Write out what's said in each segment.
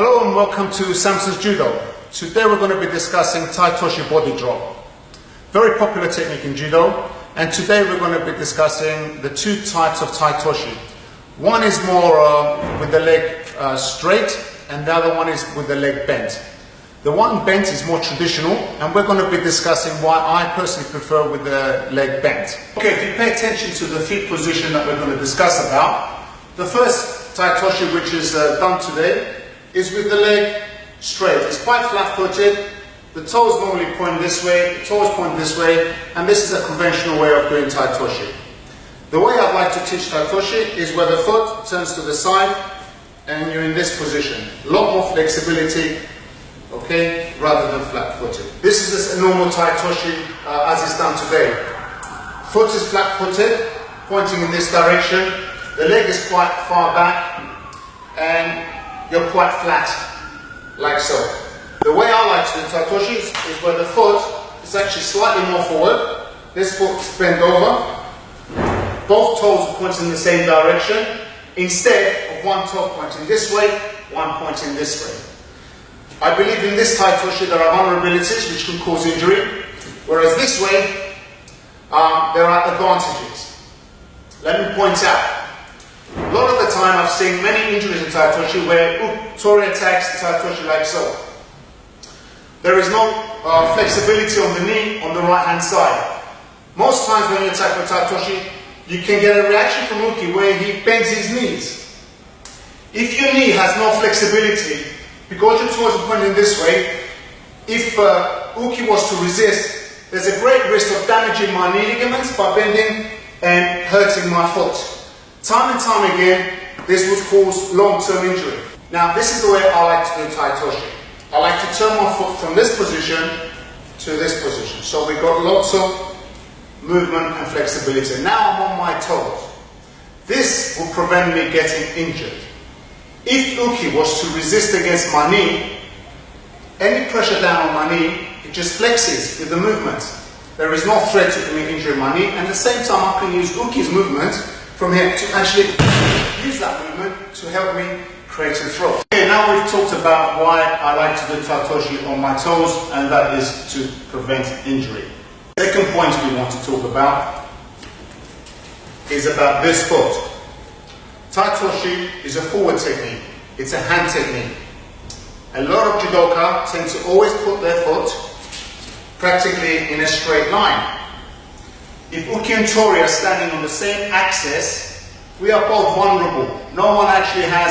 Hello and welcome to Samson's Judo. Today we're going to be discussing Tai-Toshi body drop. Very popular technique in Judo, and today we're going to be discussing the two types of Tai-Toshi. One is more with the leg straight, and the other one is with the leg bent. The one bent is more traditional, and we're going to be discussing why I personally prefer with the leg bent. Okay, if you pay attention to the feet position that we're going to discuss about, the first Tai-Toshi which is done today is with the leg straight. It's quite flat-footed. The toes normally point this way, the toes point this way, and this is a conventional way of doing Tai-Toshi. The way I'd like to teach Tai-Toshi is where the foot turns to the side and you're in this position. A lot more flexibility, okay, rather than flat-footed. This is just a normal Tai-Toshi as it's done today. Foot is flat-footed, pointing in this direction. The leg is quite far back and you're quite flat, like so. The way I like to do Tai-Toshi is where the foot is actually slightly more forward. This foot is bent over. Both toes are pointing in the same direction, instead of one toe pointing this way, one pointing this way. I believe in this Tai-Toshi there are vulnerabilities which can cause injury, whereas this way there are advantages. Let me point out. A lot of the time I've seen many injuries in Tai-Toshi where Tori attacks the Tai-Toshi like so. There is no flexibility on the knee on the right hand side. Most times when you attack with Tai-Toshi, you can get a reaction from Uki where he bends his knees. If your knee has no flexibility, because your toes are pointing this way, if Uki was to resist, there's a great risk of damaging my knee ligaments by bending and hurting my foot. Time and time again, this would cause long-term injury. Now, this is the way I like to do Tai-Toshi. I like to turn my foot from this position to this position. So we've got lots of movement and flexibility. Now I'm on my toes. This will prevent me getting injured. If Uki was to resist against my knee, any pressure down on my knee, it just flexes with the movement. There is no threat to me injuring my knee, and at the same time I can use Uki's movement from here to actually use that movement to help me create a throw. Okay, now we've talked about why I like to do Tai-Toshi on my toes, and that is to prevent injury. The second point we want to talk about is about this foot. Tai-Toshi is a forward technique. It's a hand technique. A lot of judoka tend to always put their foot practically in a straight line. If Uki and Tori are standing on the same axis, we are both vulnerable. No one actually has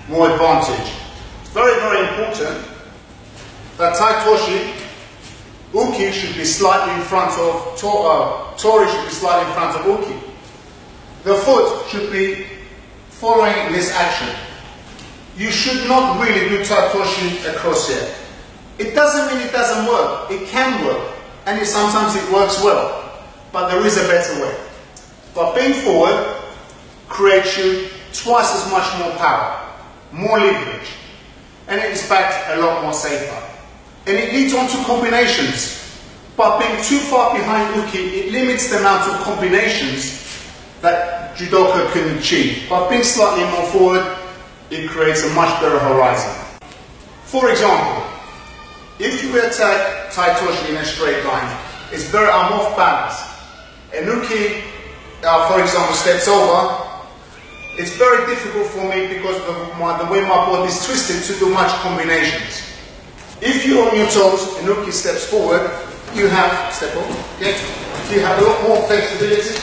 more advantage. It's very, very important that Tai-Toshi, Uki should be slightly in front of Tori should be slightly in front of Uki. The foot should be following this action. You should not really do Tai-Toshi across here. It doesn't mean it doesn't work. It can work, and sometimes it works well. But there is a better way. But being forward creates you twice as much more power, more leverage, and it is in fact a lot more safer. And it leads on to combinations. But being too far behind Uki, it limits the amount of combinations that judoka can achieve. But being slightly more forward, it creates a much better horizon. For example, if you attack Tai-Toshi in a straight line, I'm off balance. And Uki, for example, steps over, it's very difficult for me because of the way my body is twisted to do much combinations. If you're on your toes and Uki steps forward, you have, step over, okay? You have a lot more flexibility.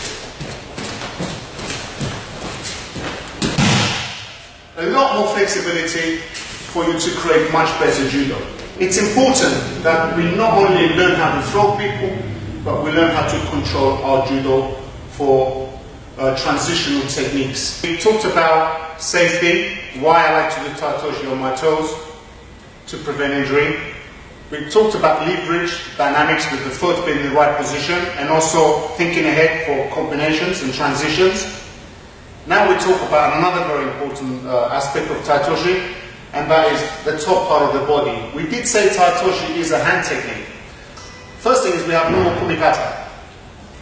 A lot more flexibility for you to create much better judo. It's important that we not only learn how to throw people, but we learn how to control our judo for transitional techniques. We talked about safety, why I like to do Tai-Toshi on my toes, to prevent injury. We talked about leverage, dynamics with the foot being in the right position, and also thinking ahead for combinations and transitions. Now we talk about another very important aspect of Tai-Toshi, and that is the top part of the body. We did say Tai-Toshi is a hand technique. First thing is we have normal kumikata,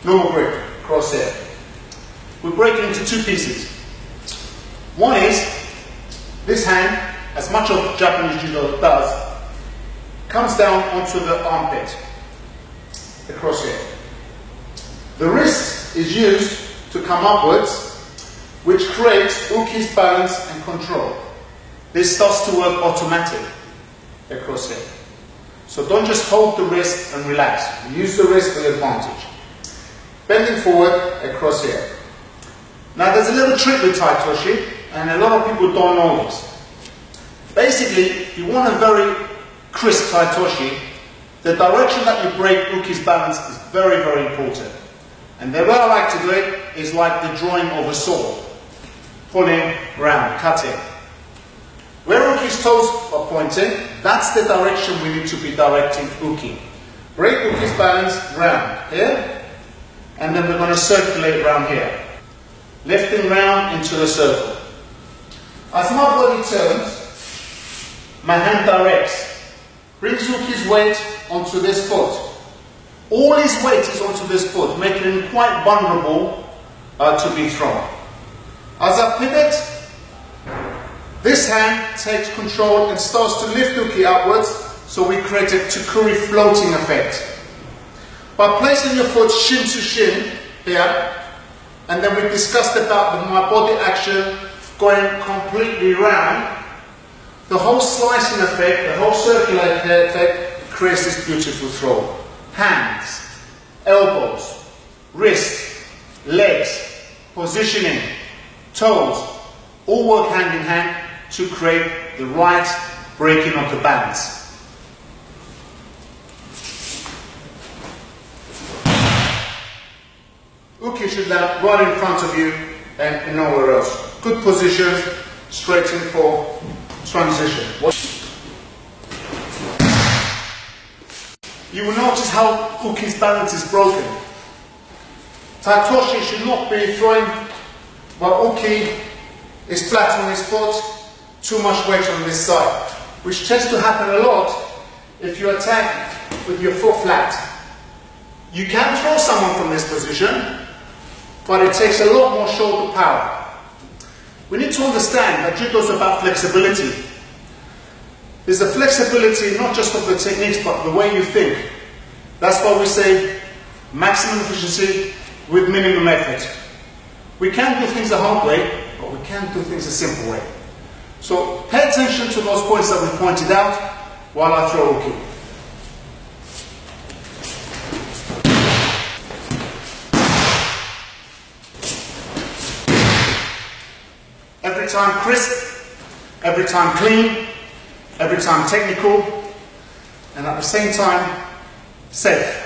normal grip, cross here. We break it into two pieces. One is this hand as much of Japanese judo does, comes down onto the armpit, across here. The wrist is used to come upwards, which creates uki's balance and control. This starts to work automatic across here. So don't just hold the wrist and relax. Use the wrist with advantage. Bending forward across here. Now there's a little trick with Tai Toshi, and a lot of people don't know this. Basically, if you want a very crisp Tai Toshi, the direction that you break uki's balance is very, very important. And the way I like to do it is like the drawing of a sword. Pulling, round, cutting. Where uki's toes are pointing, that's the direction we need to be directing uki. Break uki's balance round here, and then we're going to circulate round here. Lifting round into the circle. As my body turns, my hand directs. Brings uki's weight onto this foot. All his weight is onto this foot, making him quite vulnerable to be thrown. As I pivot, this hand takes control and starts to lift uki upwards, so we create a tukuri floating effect. By placing your foot shin to shin here, and then we discussed about my body action going completely round, the whole slicing effect, the whole circular effect creates this beautiful throw. Hands, elbows, wrist, legs, positioning, toes, all work hand in hand to create the right breaking of the balance. Uki should land right in front of you and nowhere else. Good position, straighten for transition. You will notice how uki's balance is broken. Tai Toshi should not be throwing while uki is flat on his foot, too much weight on this side, which tends to happen a lot if you attack with your foot flat. You can throw someone from this position, but it takes a lot more shoulder power. We need to understand that judo is about flexibility. There's a flexibility not just of the techniques, but the way you think. That's why we say maximum efficiency with minimum effort. We can't do things the hard way, but we can do things a simple way. So pay attention to those points that we pointed out while I throw uki. Every time crisp, every time clean, every time technical, and at the same time safe.